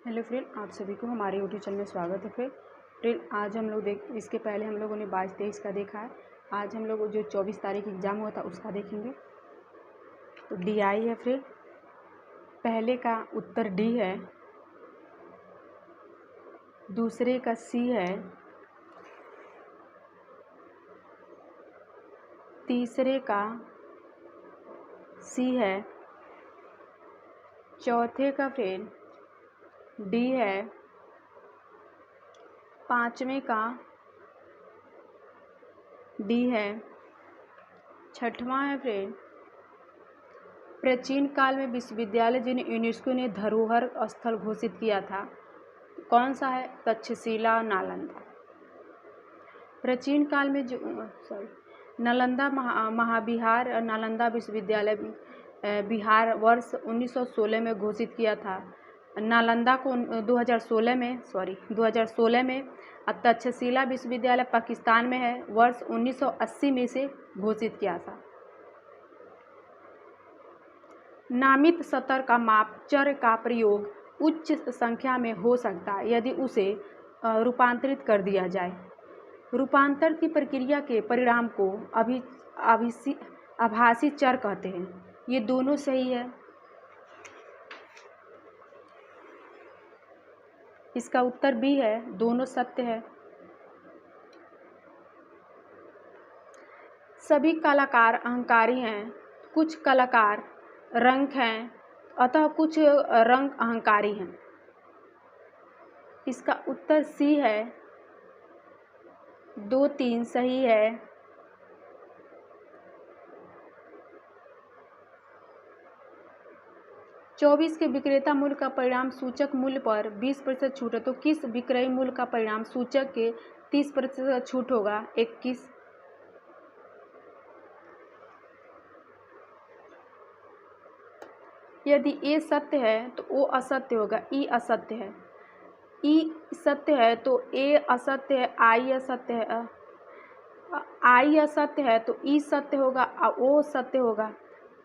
Hello friend, आप सभी को हमारे यूट्यूब चैनल में स्वागत है। फ्रेंड आज हम लोग इसके पहले हम लोगों ने 22-23 का देखा है। आज हम लोग जो 24 तारीख एग्ज़ाम हुआ था उसका देखेंगे। तो डी आई है फ्रेंड, पहले का उत्तर डी है, दूसरे का सी है, तीसरे का सी है, चौथे का फ्रेंड डी है, पांचवें का डी है, छठवां है फ्रेंड प्राचीन काल में विश्वविद्यालय जिन्हें यूनेस्को ने धरोहर स्थल घोषित किया था, कौन सा है? तक्षशिला नालंदा। प्राचीन काल में जो नालंदा महाविहार नालंदा विश्वविद्यालय बिहार वर्ष 1916 में घोषित किया था। नालंदा को 2016 में तक्षशिला विश्वविद्यालय पाकिस्तान में है, वर्ष 1980 में से घोषित किया था। नामित सतर का माप चर का प्रयोग उच्च संख्या में हो सकता है यदि उसे रूपांतरित कर दिया जाए। रूपांतर की प्रक्रिया के परिणाम को आभासी चर कहते हैं। ये दोनों सही है। इसका उत्तर बी है, दोनों सत्य है। सभी कलाकार अहंकारी हैं, कुछ कलाकार रंग हैं, अतः कुछ रंग अहंकारी हैं। इसका उत्तर सी है, 2-3 सही है। चौबीस के विक्रेता मूल्य का परिणाम सूचक मूल्य पर 20% छूट है, तो किस विक्रय मूल्य का परिणाम सूचक के 30% छूट होगा? 21। यदि ए सत्य है तो ओ असत्य होगा, ई असत्य है। ई सत्य है तो ए असत्य है, आई असत्य है। आई असत्य है तो ई सत्य होगा, ओ सत्य होगा।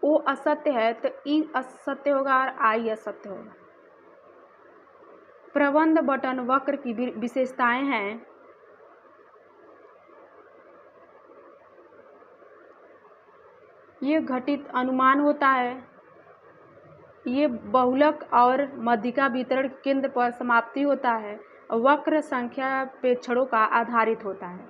ओ असत्य है तो ई असत्य होगा और आई असत्य होगा। प्रबंध बटन वक्र की विशेषताएं हैं। ये घटित अनुमान होता है, ये बहुलक और मध्यिका वितरण केंद्र पर समाप्ति होता है, वक्र संख्या प्रेक्षणों का आधारित होता है।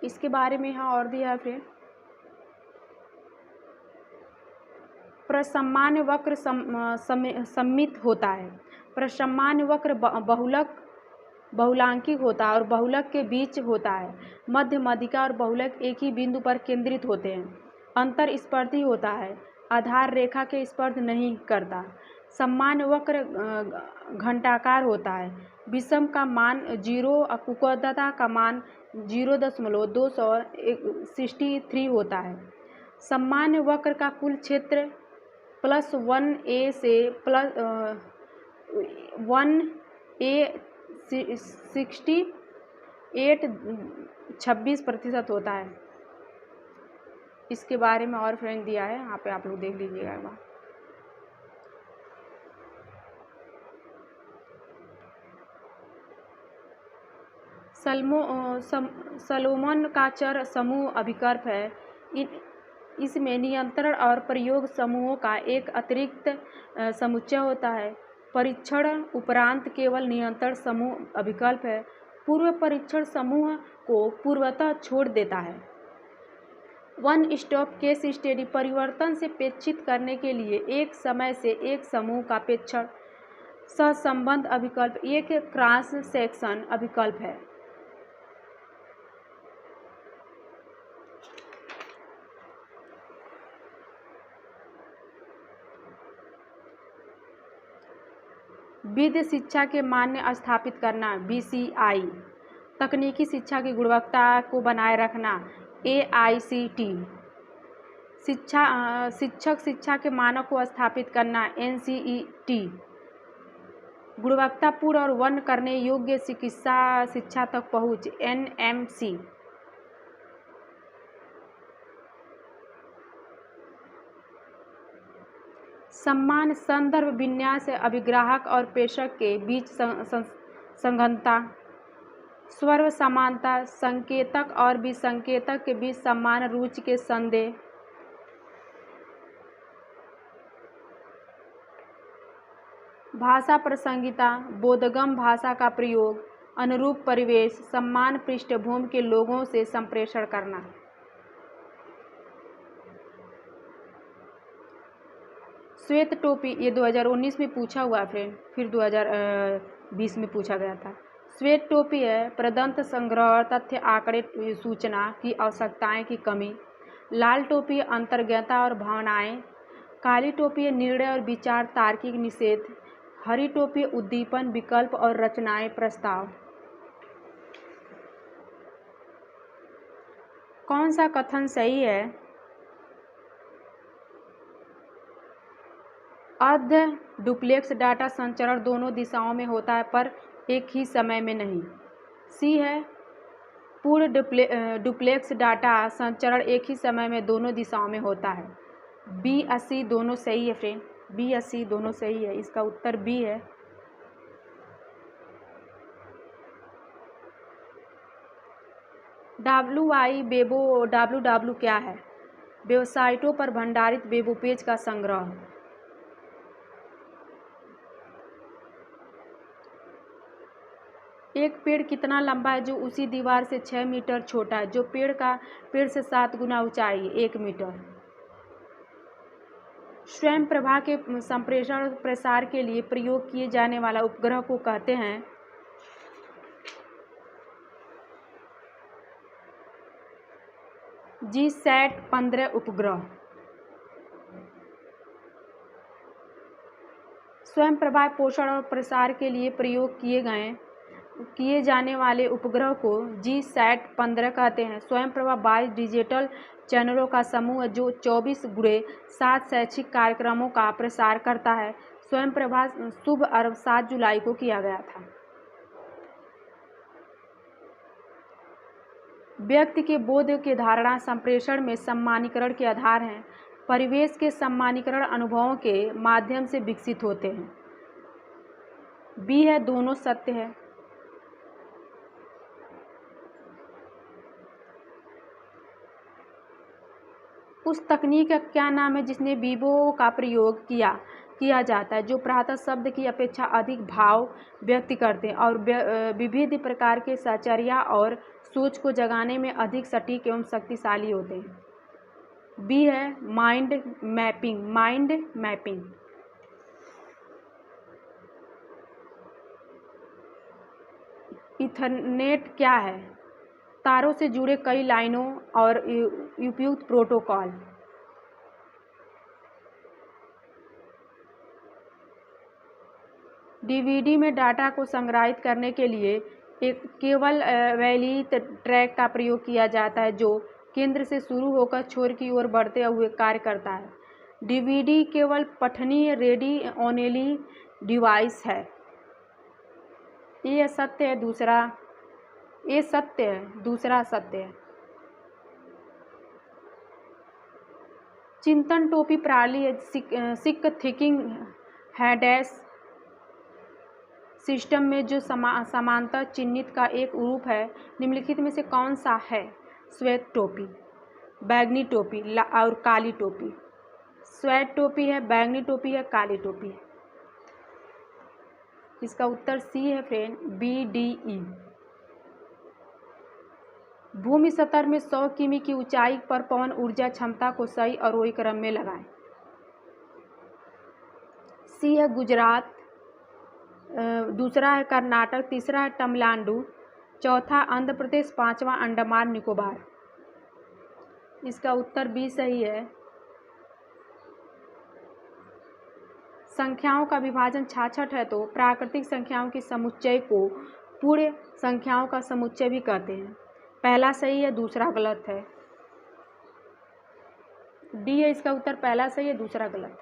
इसके बारे में यहाँ और दिया है फ्रेंड। प्रसमान्य वक्र सम्मित होता है। प्रसमान्य वक्र बहुलांकी होता है और बहुलक के बीच होता है। मध्य मध्यिका और बहुलक एक ही बिंदु पर केंद्रित होते हैं। अंतर स्पर्धी होता है, आधार रेखा के स्पर्श नहीं करता। सामान्य वक्र घंटाकार होता है। विषम का मान 0, कुकुदता का मान 0.263 होता है। सामान्य वक्र का कुल क्षेत्र +1a से +1a 26% होता है। इसके बारे में और फ्रेंड दिया है, यहाँ पे आप लोग देख लीजिएगा एक बार। सलोमन का चर समूह अभिकल्प है। इसमें नियंत्रण और प्रयोग समूहों का एक अतिरिक्त समुच्चय होता है। परीक्षण उपरांत केवल नियंत्रण समूह अभिकल्प है। पूर्व परीक्षण समूह को पूर्वतः छोड़ देता है। वन स्टॉप केस स्टडी परिवर्तन से पेक्षित करने के लिए एक समय से एक समूह का पेक्षण सहसंबंध अभिकल्प एक क्रॉस सेक्शन अभिकल्प है। विधि शिक्षा के मान्य स्थापित करना, BCI। तकनीकी शिक्षा की गुणवत्ता को बनाए रखना, AICT। शिक्षक शिक्षा के मानक को स्थापित करना, NCET। गुणवत्तापूर्ण और वन करने योग्य चिकित्सा शिक्षा तक पहुँच, NMC। सम्मान संदर्भ विन्यास है अभिग्राहक और प्रेषक के बीच संगतता। स्वर समानता संकेतक और विसंकेतक के बीच समान रुचि के संदेह। भाषा प्रसंगिता बोधगम्य भाषा का प्रयोग, अनुरूप परिवेश, समान पृष्ठभूमि के लोगों से संप्रेषण करना। श्वेत टोपी, ये 2019 में पूछा हुआ फ्रेंड, फिर 2020 में पूछा गया था। श्वेत टोपी है प्रदंत संग्रह, तथ्य आंकड़े, सूचना की आवश्यकताएं की कमी। लाल टोपी अंतर्ज्ञता और भावनाएं। काली टोपी निर्णय और विचार तार्किक निषेध। हरी टोपी उद्दीपन, विकल्प और रचनाएं, प्रस्ताव। कौन सा कथन सही है? अर्ध डुप्लेक्स डाटा संचरण दोनों दिशाओं में होता है पर एक ही समय में नहीं। सी है पूर्ण डुप्लेक्स डाटा संचरण एक ही समय में दोनों दिशाओं में होता है। बी और सी दोनों सही है फ्रेंड, बी और सी दोनों सही है। इसका उत्तर बी है। WWW क्या है? वेबसाइटों पर भंडारित वेब पेज का संग्रह। एक पेड़ कितना लंबा है जो उसी दीवार से 6 मीटर छोटा है, जो पेड़ से 7 गुना ऊंचाई, 1 मीटर। स्वयं प्रभा के संप्रेषण प्रसार के लिए प्रयोग किए जाने वाला उपग्रह को कहते हैं? GSAT-15 उपग्रह। स्वयं प्रभा पोषण और प्रसार के लिए प्रयोग किए जाने वाले उपग्रह को GSAT-15 कहते हैं। स्वयं प्रभा 22 डिजिटल चैनलों का समूह है जो 24x7 शैक्षिक कार्यक्रमों का प्रसार करता है। स्वयं प्रभा शुभ आरंभ 7 जुलाई को किया गया था। व्यक्ति के बोध के धारणा संप्रेषण में सम्मानीकरण के आधार हैं। परिवेश के सम्मानीकरण अनुभवों के माध्यम से विकसित होते हैं। बी है दोनों सत्य है। उस तकनीक का क्या नाम है जिसने विवो का प्रयोग किया जाता है, जो प्रातः शब्द की अपेक्षा अधिक भाव व्यक्त करते हैं और विविध प्रकार के साचर्या और सोच को जगाने में अधिक सटीक एवं शक्तिशाली होते हैं। बी है माइंड मैपिंग। ईथरनेट क्या है? तारों से जुड़े कई लाइनों और उपयुक्त प्रोटोकॉल। डीवीडी में डाटा को संग्रहित करने के लिए एक केवल वैलिड ट्रैक का प्रयोग किया जाता है जो केंद्र से शुरू होकर छोर की ओर बढ़ते हुए कार्य करता है। डीवीडी केवल पठनीय रेडी ओनली डिवाइस है। ये सत्य है, दूसरा सत्य है। चिंतन टोपी प्रणाली है सिक थिंकिंग हैडैस सिस्टम में जो समांतर चिन्हित का एक रूप है। निम्नलिखित में से कौन सा है? श्वेत टोपी, बैंगनी टोपी और काली टोपी। श्वेत टोपी है, बैंगनी टोपी है, काली टोपी है। इसका उत्तर सी है फ्रेंड, BDE। भूमि सतह में 100 किमी की ऊंचाई पर पवन ऊर्जा क्षमता को सही अवरोही क्रम में लगाएं। सी है गुजरात, दूसरा है कर्नाटक, तीसरा है तमिलनाडु, चौथा आंध्र प्रदेश, पांचवा अंडमान निकोबार। इसका उत्तर बी सही है। संख्याओं का विभाजन 66 है तो प्राकृतिक संख्याओं के समुच्चय को पूर्ण संख्याओं का समुच्चय भी कहते हैं। पहला सही है, दूसरा गलत है। डी है इसका उत्तर, पहला सही है, दूसरा गलत है।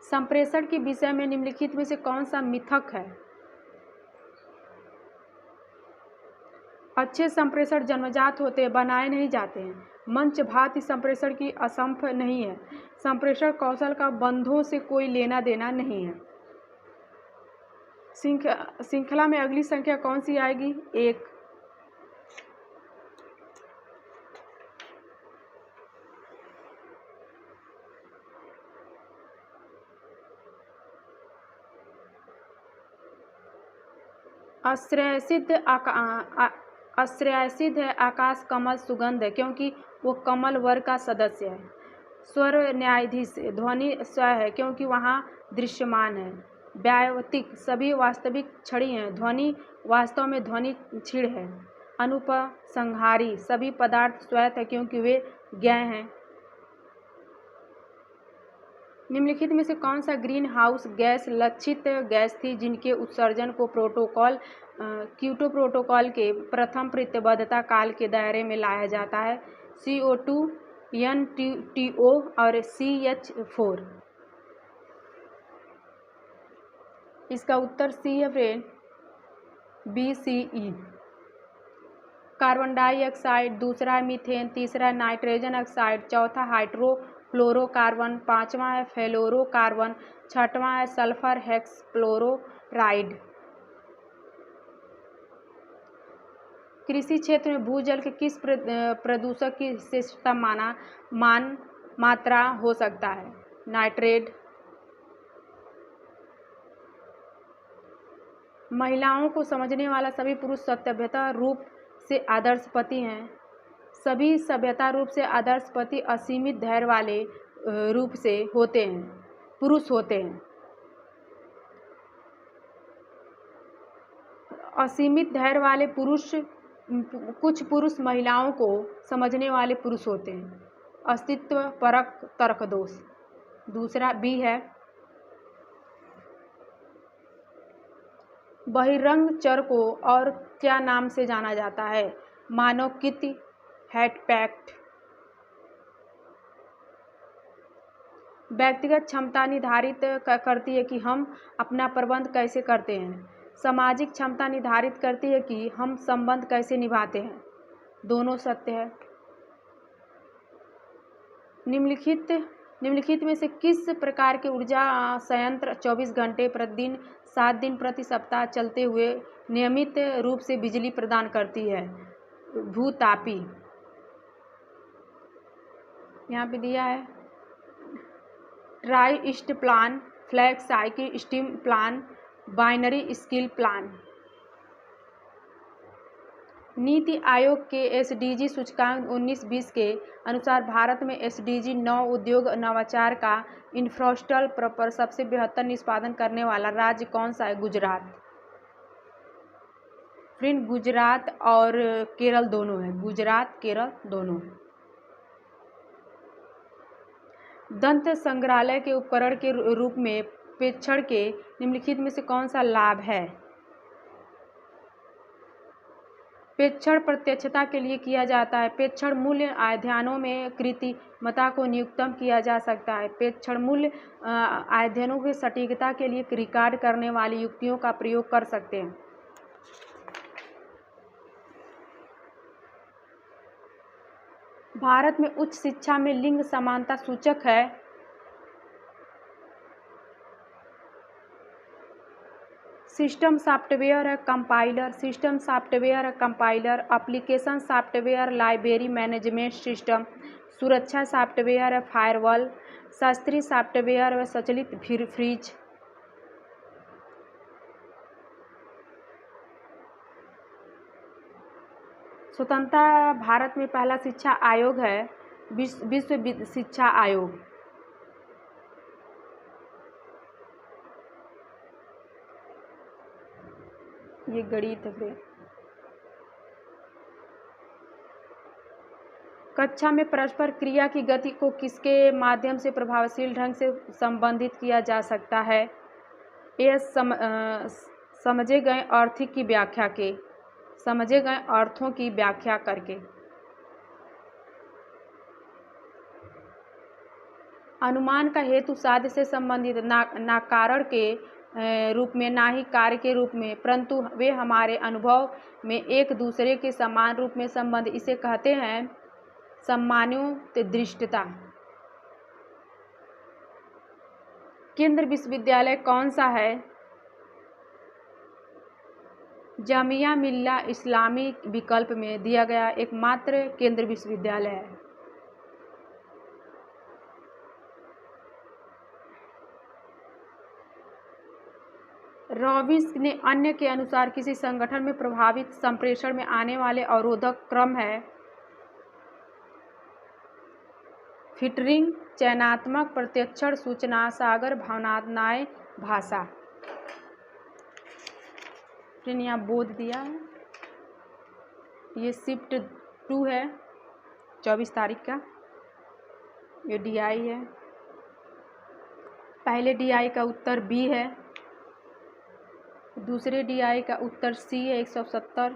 संप्रेषण के विषय में निम्नलिखित में से कौन सा मिथक है? अच्छे संप्रेषण जन्मजात होते हैं, बनाए नहीं जाते हैं। मंच भाती संप्रेषण की असंभव नहीं है। संप्रेषण कौशल का बंधों से कोई लेना देना नहीं है। श्रृंखला में अगली संख्या कौन सी आएगी? 1। आश्रयसिद्ध है आकाश कमल सुगंध है, क्योंकि वो कमल वर्ग का सदस्य है। स्वर न्यायाधीश ध्वनि स्व है, क्योंकि वहाँ दृश्यमान है। व्यावतिक सभी वास्तविक छड़ी हैं, ध्वनि वास्तव में ध्वनि छिड़ है। अनुपसंहारी सभी पदार्थ स्वयं है, क्योंकि वे ज्ञेय हैं। निम्नलिखित में से कौन सा ग्रीन हाउस गैस लक्षित गैस थी जिनके उत्सर्जन को क्योटो प्रोटोकॉल के प्रथम प्रतिबद्धता काल के दायरे में लाया जाता है? CO2, NTO और CH4। इसका उत्तर सी है फ्रेंड, BCE। कार्बन डाइऑक्साइड, दूसरा है मीथेन, तीसरा है नाइट्रोजन ऑक्साइड, चौथा हाइड्रोफ्लोरोकार्बन, पांचवा है फ्लोरोकार्बन, छठवां है सल्फर हेक्सफ्लोराइड। कृषि क्षेत्र में भूजल के किस प्रदूषक की विशेषतम मात्रा हो सकता है? नाइट्रेट। महिलाओं को समझने वाला सभी पुरुष सभ्यता रूप से आदर्श पति हैं। सभी सभ्यता रूप से आदर्श पति असीमित धैर्य वाले रूप से होते हैं, पुरुष होते हैं। असीमित धैर्य वाले पुरुष, कुछ पुरुष महिलाओं को समझने वाले पुरुष होते हैं। अस्तित्व परक तर्क दोष। दूसरा B है। बहिरंग चर को और क्या नाम से जाना जाता है? मानवकृति, हैंडपैक्ट। व्यक्तिगत क्षमता निर्धारित करती है कि हम अपना प्रबंध कैसे करते हैं। सामाजिक क्षमता निर्धारित करती है कि हम संबंध कैसे निभाते हैं। दोनों सत्य है। निम्नलिखित में से किस प्रकार के ऊर्जा संयंत्र 24 घंटे प्रतिदिन 7 दिन प्रति सप्ताह चलते हुए नियमित रूप से बिजली प्रदान करती है? भूतापी। यहाँ पे दिया है try east plan, flag cycle steam plan, binary skill plan. NITI Aayog के SDG सूचकांक 19-20 के अनुसार भारत में SDG 9 उद्योग नवाचार का इंफ्रास्ट्रक्चर पर सबसे बेहतर निष्पादन करने वाला राज्य कौन सा है? गुजरात। फ्रेंड, गुजरात और केरल दोनों है। गुजरात केरल दोनों। दंत संग्रहालय के उपकरण के रूप में प्रेक्षण के निम्नलिखित में से कौन सा लाभ है? प्रेक्षण प्रत्यक्षता के लिए किया जाता है। प्रेक्षण मूल्य अध्ययनों में कृत्रिमता को न्यूनतम किया जा सकता है। प्रेक्षण मूल्य अध्ययनों की सटीकता के लिए रिकॉर्ड करने वाली युक्तियों का प्रयोग कर सकते हैं। भारत में उच्च शिक्षा में लिंग समानता सूचक है। System software compiler, system software compiler, application software, library management system, सुरक्षा सॉफ्टवेयर, फायरवॉल, शास्त्रीय सॉफ्टवेयर, स्वचालित फ्रिज। स्वतंत्रता भारत में पहला शिक्षा आयोग है विश्व शिक्षा आयोग। ये गणित है। कक्षा में परस्पर क्रिया की गति को किसके माध्यम से प्रभावशील ढंग से संबंधित किया जा सकता है? यह समझे गए अर्थों की व्याख्या करके। अनुमान का हेतु साध्य से संबंधित नाकारण के रूप में, ना ही कार्य के रूप में, परंतु वे हमारे अनुभव में एक दूसरे के समान रूप में संबंध। इसे कहते हैं सामान्योत्कृष्टता। केंद्र विश्वविद्यालय कौन सा है? जामिया मिल्ला इस्लामी विकल्प में दिया गया एकमात्र केंद्र विश्वविद्यालय है। रॉबिन्स ने अन्य के अनुसार किसी संगठन में प्रभावित संप्रेषण में आने वाले अवरोधक क्रम है फिल्टरिंग, चयनात्मक प्रत्यक्षण, सूचना सागर, भावनात्मक भाषा। फिर यहाँ बोध दिया है, ये शिफ्ट 2 है 24 तारीख का, ये DI है। पहले DI का उत्तर B है, दूसरे DI का उत्तर C है 170,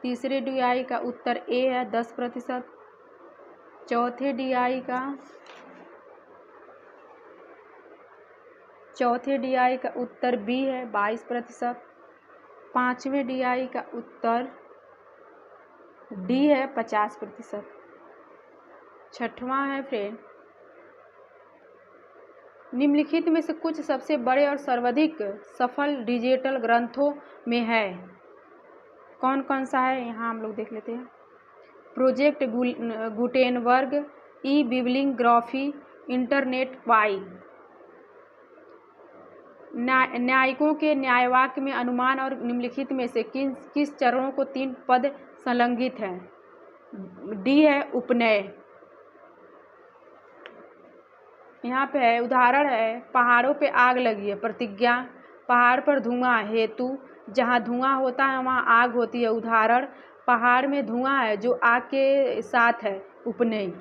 तीसरे DI का उत्तर A है 10%, चौथे DI का उत्तर B है 22%, पांचवें DI का उत्तर D है 50%। छठवां है फ्रेंड, निम्नलिखित में से कुछ सबसे बड़े और सर्वाधिक सफल डिजिटल ग्रंथों में है। कौन कौन सा है यहाँ हम लोग देख लेते हैं। प्रोजेक्ट गुटेनबर्ग, ई बिब्लियोग्राफी, इंटरनेट पाई। न्यायिकों के न्यायवाक्य में अनुमान और निम्नलिखित में से किस चरणों को 3 पद संलग्नित हैं? D है उपनय। यहाँ पे है उदाहरण है, पहाड़ों पे आग लगी है प्रतिज्ञा, पहाड़ पर धुआं हेतु, जहाँ धुआं होता है वहाँ आग होती है उदाहरण, पहाड़ में धुआं है जो आग के साथ है उपनय।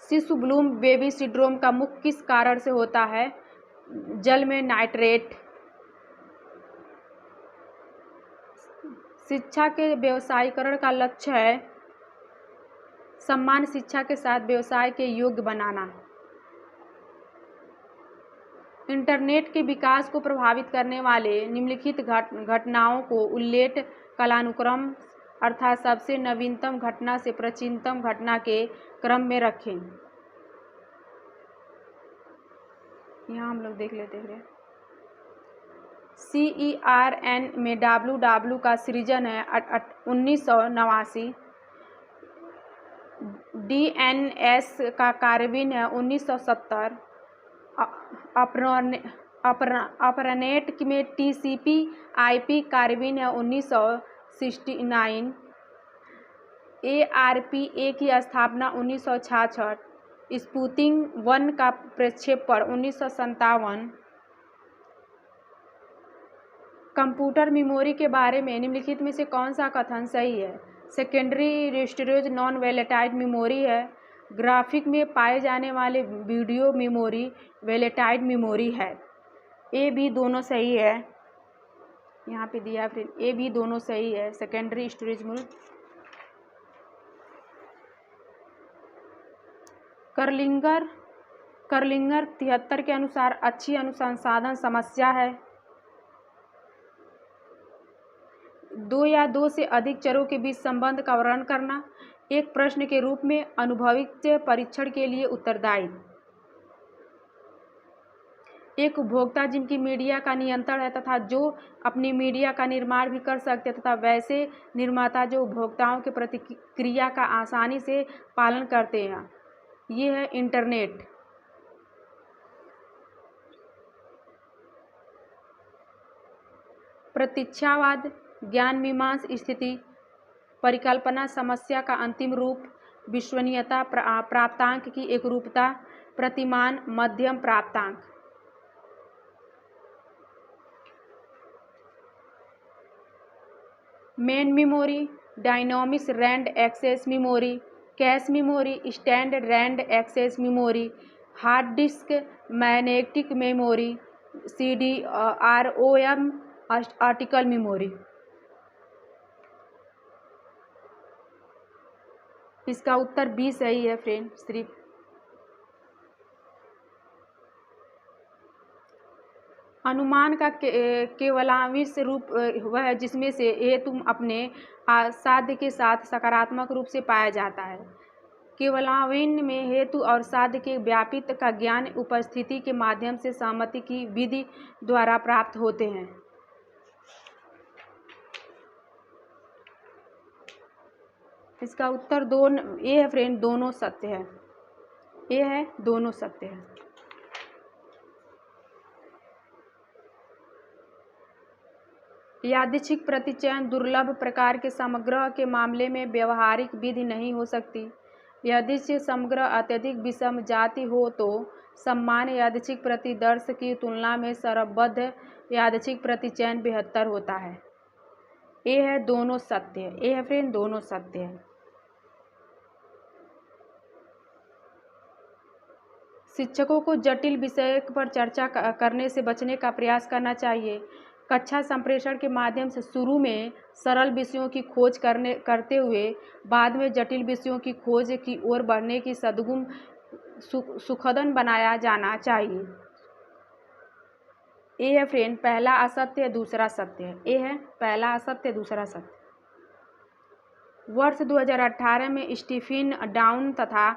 शिशु ब्लूम बेबी सिंड्रोम का मुख्य किस कारण से होता है? जल में नाइट्रेट। शिक्षा के व्यवसायीकरण का लक्ष्य है समान शिक्षा के साथ व्यवसाय के योग्य बनाना। इंटरनेट के विकास को प्रभावित करने वाले निम्नलिखित घटनाओं को उल्लेख कालानुक्रम अर्थात सबसे नवीनतम घटना से प्राचीनतम घटना के क्रम में रखें। यहाँ हम लोग देख लेते हैं। CERN में WW का सृजन है 1989, DNS का कार्यान्वयन है 1970, अपर्नेट में TCP/IP कार्यान्वयन है 1969, ARPA की स्थापना 1966, स्पुतनिक 1 का प्रक्षेपण 1957। कंप्यूटर मेमोरी के बारे में निम्नलिखित में से कौन सा कथन सही है? Secondary storage non volatile memory है, ग्राफिक में पाए जाने वाले वीडियो मेमोरी वोलेटाइल मेमोरी है। A B दोनों सही है, यहाँ पे दिया फिर A B दोनों सही है। Secondary storage memory. कर्लिंगर 73 के अनुसार अच्छी अनुसंधान समस्या है 2 या 2 से अधिक चरों के बीच संबंध का वर्णन करना, एक प्रश्न के रूप में अनुभवजन्य परीक्षण के लिए उत्तरदायी, एक उपभोक्ता जिनकी मीडिया का नियंत्रण है तथा जो अपनी मीडिया का निर्माण भी कर सकते तथा वैसे निर्माता जो उपभोक्ताओं के प्रतिक्रिया का आसानी से पालन करते हैं। ये है इंटरनेट। प्रतीक्षावाद ज्ञान मीमांसा स्थिति परिकल्पना समस्या का अंतिम रूप, विश्वसनीयता प्राप्तांक की एकरूपता, प्रतिमान मध्यम प्राप्तांक। Main memory, dynamic random access memory, cache memory, standard random access memory, hard disk magnetic memory, CD-ROM article memory. इसका उत्तर B सही है फ्रेंड। सिर्फ अनुमान का केवलांश रूप वह है जिसमें से ये तुम अपने साध्य के साथ सकारात्मक रूप से पाया जाता है। केवलावन्य में हेतु और साध्य के व्यापित का ज्ञान उपस्थिति के माध्यम से सहमति की विधि द्वारा प्राप्त होते हैं। इसका उत्तर ये है फ्रेंड, दोनों सत्य है। ये है दोनों सत्य है। यादृच्छिक प्रतिचयन दुर्लभ प्रकार के समग्र के मामले में व्यवहारिक विधि नहीं हो सकती। यादृच्छिक समग्र अत्यधिक विषम जाति हो तो सामान्य यादृच्छिक प्रतिदर्श की तुलना में सरबद्ध यादृच्छिक प्रतिचयन बेहतर होता है। ये है दोनों सत्य है। ये है फ्रेंड दोनों सत्य है। शिक्षकों को जटिल विषय पर चर्चा करने से बचने का प्रयास करना चाहिए। कक्षा संप्रेषण के माध्यम से शुरू में सरल विषयों की खोज करते हुए बाद में जटिल विषयों की खोज की ओर बढ़ने की सद्गुण सुखदन बनाया जाना चाहिए। ये है फ्रेंड पहला असत्य दूसरा सत्य है। ये है पहला असत्य दूसरा सत्य। वर्ष 2018 में स्टीफन डाउन तथा